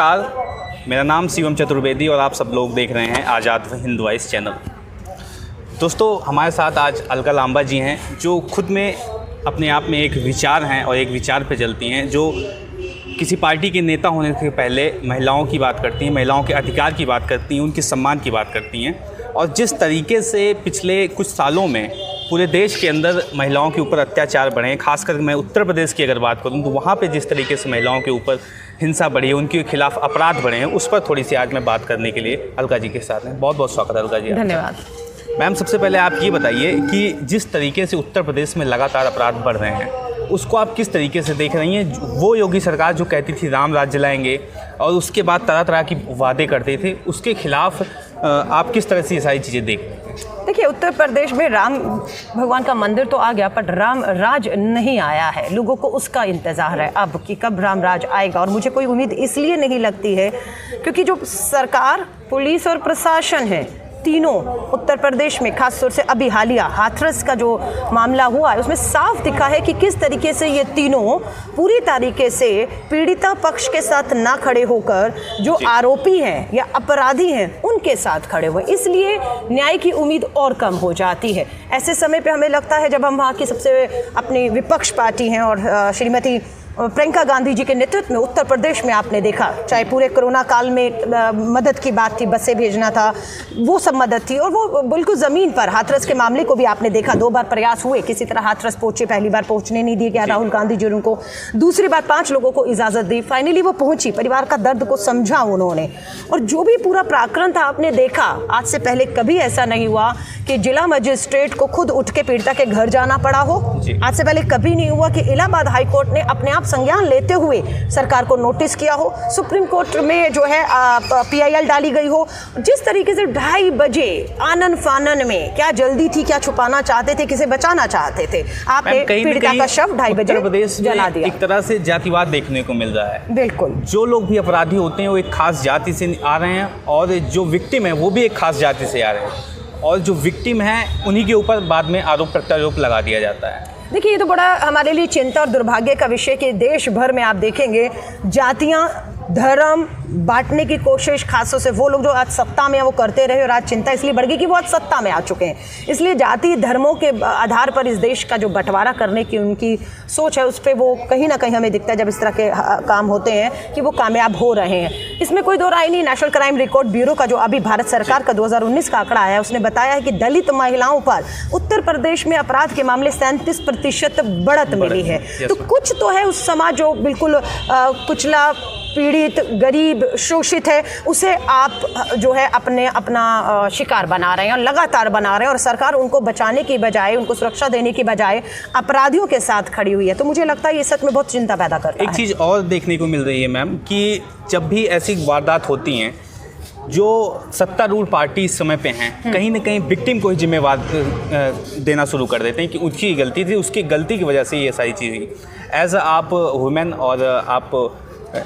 नमस्कार, मेरा नाम शिवम चतुर्वेदी और आप सब लोग देख रहे हैं आज़ाद हिंद वॉइस चैनल। दोस्तों, हमारे साथ आज अलका लांबा जी हैं जो खुद में अपने आप में एक विचार हैं और एक विचार पे चलती हैं, जो किसी पार्टी के नेता होने से पहले महिलाओं की बात करती हैं, महिलाओं के अधिकार की बात करती हैं, उनके सम्मान की बात करती हैं। और जिस तरीके से पिछले कुछ सालों में पूरे देश के अंदर महिलाओं के ऊपर अत्याचार बढ़े हैं, खासकर मैं उत्तर प्रदेश की अगर बात करूं तो वहाँ पे जिस तरीके से महिलाओं के ऊपर हिंसा बढ़ी है, उनके खिलाफ अपराध बढ़े हैं, उस पर थोड़ी सी आज मैं बात करने के लिए अलका जी के साथ हैं। बहुत बहुत स्वागत है अलका जी। धन्यवाद मैम। सबसे पहले आप ये बताइए कि जिस तरीके से उत्तर प्रदेश में लगातार अपराध बढ़ रहे हैं, उसको आप किस तरीके से देख रही हैं? वो योगी सरकार जो कहती थी राम राज्य लाएंगे और उसके बाद तरह तरह की वादे करते थे, उसके खिलाफ आप किस तरह से ये सारी चीज़ें देख रहे हैं? देखिए, उत्तर प्रदेश में राम भगवान का मंदिर तो आ गया, पर राम राज नहीं आया है। लोगों को उसका इंतज़ार है अब कि कब राम राज आएगा। और मुझे कोई उम्मीद इसलिए नहीं लगती है क्योंकि जो सरकार, पुलिस और प्रशासन है, तीनों उत्तर प्रदेश में खास तौर से अभी हालिया हाथरस का जो मामला हुआ है उसमें साफ दिखा है कि किस तरीके से ये तीनों पूरी तरीके से पीड़िता पक्ष के साथ ना खड़े होकर जो आरोपी हैं या अपराधी हैं उनके साथ खड़े हुए, इसलिए न्याय की उम्मीद और कम हो जाती है। ऐसे समय पे हमें लगता है जब हम वहाँ की सबसे अपनी विपक्ष पार्टी हैं और श्रीमती प्रियंका गांधी जी के नेतृत्व में उत्तर प्रदेश में आपने देखा, चाहे पूरे कोरोना काल में मदद की बात थी, बसें भेजना था, वो सब मदद थी। और वो बिल्कुल ज़मीन पर हाथरस के मामले को भी आपने देखा, 2 बार प्रयास हुए, किसी तरह हाथरस पहुंचे, पहली बार पहुंचने नहीं दिया गया राहुल गांधी जी उनको, दूसरी बार 5 लोगों को इजाज़त दी, फाइनली वो पहुंची, परिवार का दर्द को समझा उन्होंने। और जो भी पूरा प्रकरण था आपने देखा, आज से पहले कभी ऐसा नहीं हुआ कि जिला मजिस्ट्रेट को खुद उठ के पीड़िता के घर जाना पड़ा हो। आज से पहले कभी नहीं हुआ कि इलाहाबाद हाईकोर्ट ने अपने आप संज्ञान लेते हुए सरकार को नोटिस किया हो, सुप्रीम कोर्ट में जो है PIL डाली गई हो। जिस तरीके से 2:30 बजे आनन फानन में, क्या जल्दी थी, क्या छुपाना चाहते थे, किसे बचाना चाहते थे, आपने पीड़िता का शव 2:30 बजे जला दिया। एक तरह से जातिवाद देखने को मिल रहा है। बिल्कुल, जो लोग भी अपराधी होते हैं वो एक खास जाति से आ रहे हैं और जो विक्टिम है वो भी एक खास जाति से आ रहे हैं, और जो विक्टिम है उन्हीं के ऊपर बाद में आरोप प्रत्यारोप लगा दिया जाता है। देखिए, ये तो बड़ा हमारे लिए चिंता और दुर्भाग्य का विषय कि देश भर में आप देखेंगे जातियां, धर्म बांटने की कोशिश, खासतौर से वो लोग जो आज सत्ता में हैं वो करते रहे, और आज चिंता इसलिए बढ़ गई कि वो आज सत्ता में आ चुके हैं। इसलिए जाति धर्मों के आधार पर इस देश का जो बंटवारा करने की उनकी सोच है, उस पर वो कहीं ना कहीं हमें दिखता है जब इस तरह के काम होते हैं कि वो कामयाब हो रहे हैं। इसमें कोई दो राय नहीं। नेशनल क्राइम रिकॉर्ड ब्यूरो का जो अभी भारत सरकार का 2019 का आंकड़ा आया है, उसने बताया है कि दलित महिलाओं पर उत्तर प्रदेश में अपराध के मामले 37% बढ़त मिली है। तो कुछ तो है उस समाज जो बिल्कुल कुचला, पीड़ित, गरीब, शोषित है, उसे आप जो है अपना शिकार बना रहे हैं और लगातार बना रहे हैं, और सरकार उनको बचाने की बजाय, उनको सुरक्षा देने की बजाय अपराधियों के साथ खड़ी हुई है। तो मुझे लगता है ये सच में बहुत चिंता पैदा करता है। एक चीज़ और देखने को मिल रही है मैम कि जब भी ऐसी वारदात होती हैं, जो सत्तारूढ़ पार्टी इस समय पे हैं, कहीं ना कहीं विक्टिम को ही जिम्मेवार देना शुरू कर देते हैं कि उसकी गलती थी, उसकी गलती की वजह से ये सारी चीज़ें। एज आप वुमेन और आप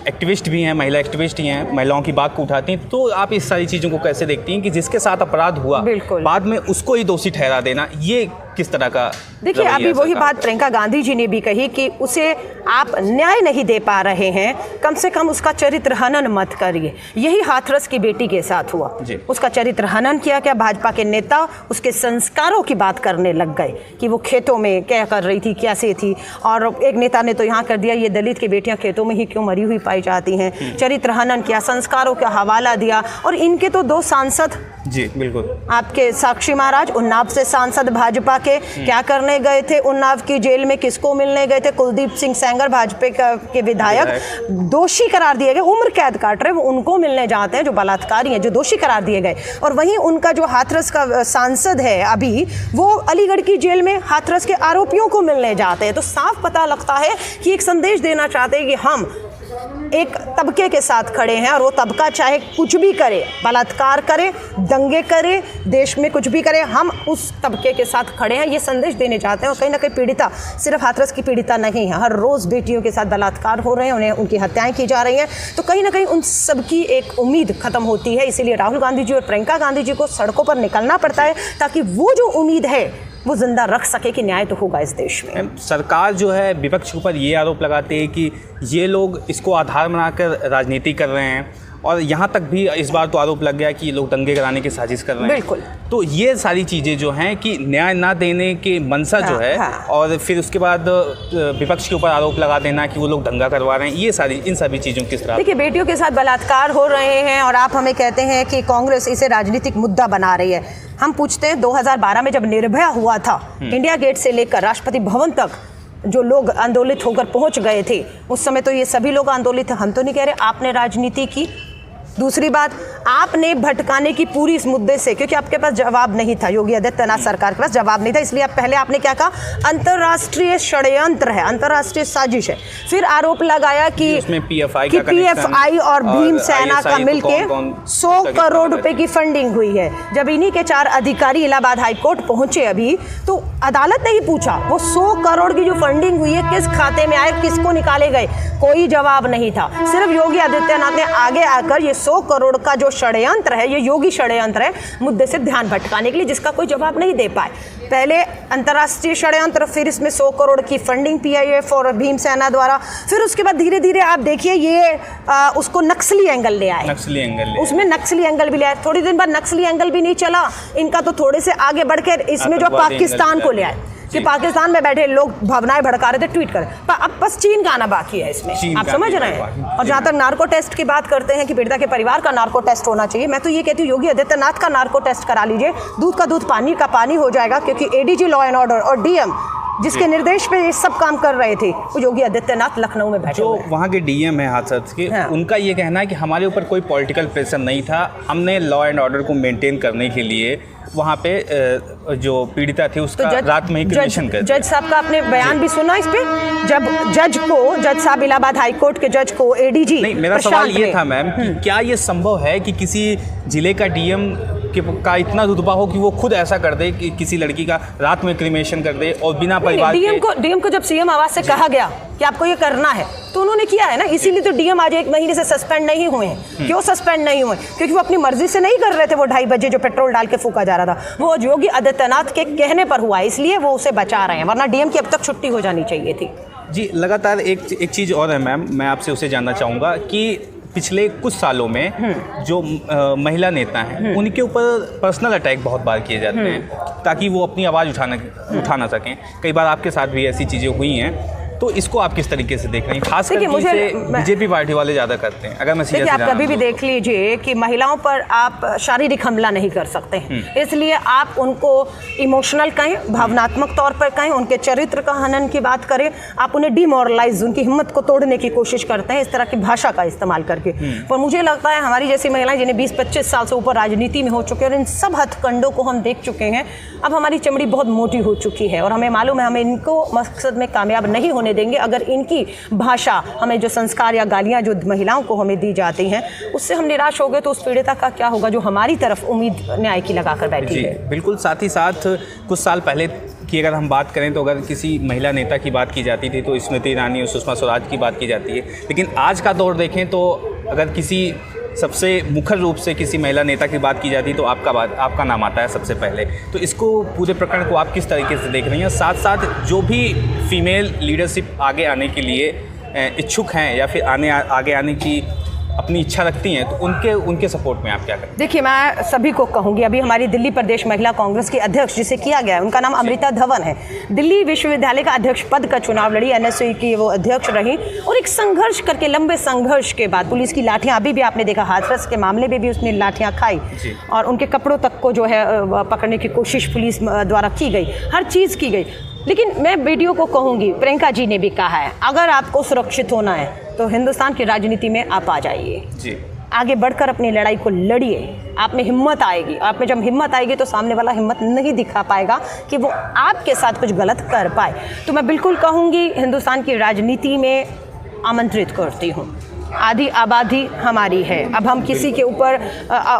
एक्टिविस्ट भी हैं, महिला एक्टिविस्ट ही हैं, महिलाओं की बात को उठाती हैं, तो आप इस सारी चीज़ों को कैसे देखती हैं कि जिसके साथ अपराध हुआ बाद में उसको ही दोषी ठहरा देना, ये किस तरह का? देखिए, अभी वही बात प्रियंका गांधी जी ने भी कही कि उसे आप न्याय नहीं दे पा रहे हैं, कम से कम उसका चरित्र हनन मत करिए। यही हाथरस की बेटी के साथ हुआ, उसका चरित्र हनन किया क्या? भाजपा के नेता उसके संस्कारों की बात करने लग गए कि वो खेतों में क्या कर रही थी, कैसे थी। और एक नेता ने तो यहाँ कर दिया, ये दलित की बेटियां खेतों में ही क्यों मरी हुई पाई जाती हैं। चरित्र हनन किया, संस्कारों का हवाला दिया। और इनके तो 2 सांसद, जी बिल्कुल, आपके साक्षी महाराज उन्नाव से सांसद भाजपा के, क्या करने गए थे उन्नाव की जेल में, किसको मिलने गए थे? कुलदीप सिंह सेंगर भाजपा के विधायक दोषी करार दिए गए, उम्र कैद काट रहे, वो उनको मिलने जाते हैं जो बलात्कारी हैं, जो दोषी करार दिए गए। और वहीं उनका जो हाथरस का सांसद है अभी, वो अलीगढ़ की जेल में हाथरस के आरोपियों को मिलने जाते हैं। तो साफ पता लगता है कि एक संदेश देना चाहते हैं कि हम एक तबके के साथ खड़े हैं, और वो तबका चाहे कुछ भी करे, बलात्कार करे, दंगे करे, देश में कुछ भी करे, हम उस तबके के साथ खड़े हैं, ये संदेश देने चाहते हैं। और कहीं ना कहीं पीड़िता सिर्फ हाथरस की पीड़िता नहीं है, हर रोज़ बेटियों के साथ बलात्कार हो रहे हैं, उन्हें उनकी हत्याएं की जा रही हैं। तो कहीं ना कहीं उन सबकी एक उम्मीद खत्म होती है। इसीलिए राहुल गांधी जी और प्रियंका गांधी जी को सड़कों पर निकलना पड़ता है, ताकि वो जो उम्मीद है वो जिंदा रख सके कि न्याय तो होगा इस देश में। सरकार जो है विपक्ष के ऊपर ये आरोप लगाते हैं कि ये लोग इसको आधार बनाकर राजनीति कर रहे हैं, और यहाँ तक भी इस बार तो आरोप लग गया कि ये लोग दंगे कराने की साजिश कर रहे हैं। बिल्कुल। तो ये सारी चीज़ें जो हैं कि न्याय ना देने के मंशा जो है, और फिर उसके बाद विपक्ष के ऊपर आरोप लगा देना कि वो लोग दंगा करवा रहे हैं, ये सारी इन सभी चीज़ों किस तरह। देखिए, बेटियों के साथ बलात्कार हो रहे हैं और आप हमें कहते हैं कि कांग्रेस इसे राजनीतिक मुद्दा बना रही है। हम पूछते हैं 2012 में जब निर्भया हुआ था, इंडिया गेट से लेकर राष्ट्रपति भवन तक जो लोग आंदोलित होकर पहुंच गए थे, उस समय तो ये सभी लोग आंदोलित थे। हम तो नहीं कह रहे आपने राजनीति की। दूसरी बात, आपने भटकाने की पूरी इस मुद्दे से, क्योंकि आपके पास जवाब नहीं था, योगी आदित्यनाथ सरकार के पास जवाब नहीं था, इसलिए आप पहले आपने क्या कहा, अंतर्राष्ट्रीय षड्यंत्र है, अंतर्राष्ट्रीय साजिश है। फिर आरोप लगाया कि पीएफआई और भीम सेना का मिलके 100 करोड़ रुपए की फंडिंग हुई है। जब इन्हीं के 4 अधिकारी इलाहाबाद हाईकोर्ट पहुंचे अभी, तो अदालत ने ही पूछा वो 100 करोड़ की जो फंडिंग हुई है किस खाते में आए, किसको निकाले गए, कोई जवाब नहीं था। सिर्फ योगी आदित्यनाथ ने आगे आकर ये 100 करोड़ का जो षड्यंत्र है, ये योगी षड्यंत्र है, मुद्दे से ध्यान भटकाने के लिए, जिसका कोई जवाब नहीं दे पाए। पहले अंतर्राष्ट्रीय षड्यंत्र, फिर इसमें 100 करोड़ की फंडिंग पीआईएफ और भीम सेना द्वारा, फिर उसके बाद धीरे धीरे आप देखिए ये उसको नक्सली एंगल ले आए, उसमें नक्सली एंगल भी ले आए। थोड़ी दिन बाद नक्सली एंगल भी नहीं चला इनका, तो थोड़े से आगे बढ़कर इसमें जो पाकिस्तान को ले आए कि पाकिस्तान में बैठे लोग भावनाएं भड़का रहे थे, ट्वीट कर। अब बस चीन का आना बाकी है इसमें, आप समझ रहे हैं। और जहाँ तक नार्को टेस्ट की बात करते हैं कि पीड़िता के परिवार का नार्को टेस्ट होना चाहिए, मैं तो ये कहती हूँ योगी आदित्यनाथ का नार्को टेस्ट करा लीजिए, दूध का दूध पानी का पानी हो जाएगा। क्योंकि एडीजी लॉ एंड ऑर्डर और डीएम जिसके निर्देश पे ये सब काम कर रहे थे, वो योगी आदित्यनाथ लखनऊ में बैठे जो वहाँ के डीएम है हाथरस के, उनका ये कहना है कि हमारे ऊपर कोई पॉलिटिकल प्रेशर नहीं था, हमने लॉ एंड ऑर्डर को मेंटेन करने के लिए वहाँ पे जो पीड़िता थी उसका तो रात में ही क्रिमेशन कर दिया। जज साहब का आपने बयान भी सुना इस पे, जब जज साहब इलाहाबाद हाई कोर्ट के जज को एडीजी। नहीं, मेरा सवाल ये था मैम कि क्या ये संभव है कि किसी जिले का डीएम का इतना रुतबा हो कि वो खुद ऐसा कर दे कि किसी लड़की का रात में क्रिमेशन कर दे और बिना परिवार के। डीएम को जब सीएम आवाज से कहा गया कि आपको ये करना है, तो उन्होंने किया है ना, इसीलिए तो डीएम आज 1 महीने से सस्पेंड नहीं हुए हैं। क्यों सस्पेंड नहीं हुए? क्योंकि वो अपनी मर्जी से नहीं कर रहे थे। वो 2:30 बजे जो पेट्रोल डाल के फूका जा रहा था, वो योगी आदित्यनाथ के कहने पर हुआ, इसलिए वो उसे बचा रहे हैं, वरना डीएम की अब तक छुट्टी हो जानी चाहिए थी। जी, लगातार एक चीज़ और है मैम, मैं आपसे उसे जानना चाहूँगा कि पिछले कुछ सालों में जो महिला नेता हैं उनके ऊपर पर्सनल अटैक बहुत बार किए जाते हैं ताकि वो अपनी आवाज़ उठा ना सकें। कई बार आपके साथ भी ऐसी चीज़ें हुई हैं, तो इसको आप किस तरीके से देख रहे हैं? खास करके इसे बीजेपी पार्टी वाले ज़्यादा करते हैं। अगर मैं देखिए, आप कभी भी देख लीजिए कि महिलाओं पर आप शारीरिक हमला नहीं कर सकते, इसलिए आप उनको इमोशनल कहें, भावनात्मक तौर पर कहें, उनके चरित्र का हनन की बात करें, आप उन्हें डिमोरलाइज, उनकी हिम्मत को तोड़ने की कोशिश करते हैं इस तरह की भाषा का इस्तेमाल करके। पर मुझे लगता है हमारी जैसी महिलाएं जिन्हें 20-25 साल से ऊपर राजनीति में हो चुके हैं और इन सब हथकंडों को हम देख चुके हैं, अब हमारी चमड़ी बहुत मोटी हो चुकी है और हमें मालूम है हमें इनको मकसद में कामयाब नहीं होने देंगे। अगर इनकी भाषा, हमें जो संस्कार या गालियां जो महिलाओं को हमें दी जाती हैं, उससे हम निराश हो गए, तो उस पीड़िता का क्या होगा जो हमारी तरफ उम्मीद न्याय की लगाकर बैठी है। बिल्कुल। साथ ही साथ कुछ साल पहले की अगर हम बात करें तो अगर किसी महिला नेता की बात की जाती थी तो स्मृति ईरानी और सुषमा स्वराज की बात की जाती है, लेकिन आज का दौर देखें तो अगर किसी सबसे मुखर रूप से किसी महिला नेता की बात की जाती है तो आपका नाम आता है सबसे पहले। तो इसको पूरे प्रकरण को आप किस तरीके से देख रही हैं? साथ साथ जो भी फीमेल लीडरशिप आगे आने के लिए इच्छुक हैं या फिर आगे आने की अपनी इच्छा रखती हैं, तो उनके सपोर्ट में आप क्या करें? देखिए, मैं सभी को कहूँगी, अभी हमारी दिल्ली प्रदेश महिला कांग्रेस की अध्यक्ष जिसे किया गया है, उनका नाम अमृता धवन है, दिल्ली विश्वविद्यालय का अध्यक्ष पद का चुनाव लड़ी, एनएसयू की वो अध्यक्ष रही और एक संघर्ष करके, लंबे संघर्ष के बाद पुलिस की लाठियाँ, अभी भी आपने देखा हाथरस के मामले में भी उसने लाठियाँ खाई और उनके कपड़ों तक को जो है पकड़ने की कोशिश पुलिस द्वारा की गई, हर चीज़ की गई। लेकिन मैं वीडियो को कहूँगी, प्रियंका जी ने भी कहा है, अगर आपको सुरक्षित होना है तो हिंदुस्तान की राजनीति में आप आ जाइए जी, आगे बढ़कर अपनी लड़ाई को लड़िए, आप में हिम्मत आएगी। आप में जब हिम्मत आएगी तो सामने वाला हिम्मत नहीं दिखा पाएगा कि वो आपके साथ कुछ गलत कर पाए। तो मैं बिल्कुल कहूँगी हिंदुस्तान की राजनीति में आमंत्रित करती हूँ आधी आबादी हमारी है। अब हम किसी के ऊपर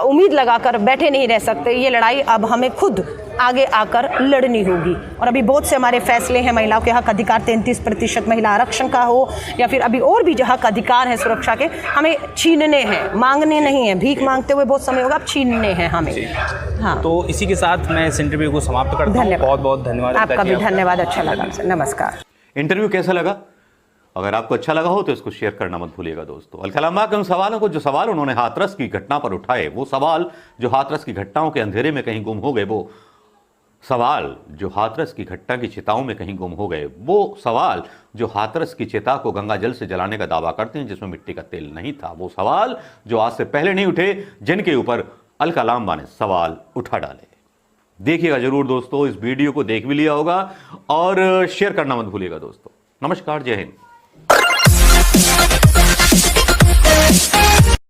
उम्मीद लगाकर बैठे नहीं रह सकते। ये लड़ाई अब हमें खुद आगे आकर लड़नी होगी। और अभी बहुत से हमारे फैसले हैं महिलाओं के हक अधिकार, 33% महिला आरक्षण का हो या फिर अभी और भी जो हक अधिकार है सुरक्षा के, हमें छीनने हैं, मांगने नहीं है। भीख मांगते हुए बहुत समय होगा, अब छीनने हैं हमें। हाँ, तो इसी के साथ मैं इस इंटरव्यू को समाप्त करता हूँ। बहुत बहुत धन्यवाद। आपका भी धन्यवाद, अच्छा लगा। नमस्कार। इंटरव्यू कैसा लगा? अगर आपको अच्छा लगा हो तो इसको शेयर करना मत भूलिएगा दोस्तों। अलकलामा के उन सवालों को, जो सवाल उन्होंने हाथरस की घटना पर उठाए, वो सवाल जो हाथरस की घटनाओं के अंधेरे में कहीं गुम हो गए, वो सवाल जो हाथरस की घटना की चिताओं में कहीं गुम हो गए, वो सवाल जो हाथरस की चिता को गंगा जल से जलाने का दावा करते हैं जिसमें मिट्टी का तेल नहीं था, वो सवाल जो आज से पहले नहीं उठे, जिनके ऊपर अलकलामा ने सवाल उठा डाले। देखिएगा जरूर दोस्तों, इस वीडियो को देख भी लिया होगा और शेयर करना मत भूलिएगा दोस्तों। नमस्कार, जय हिंद।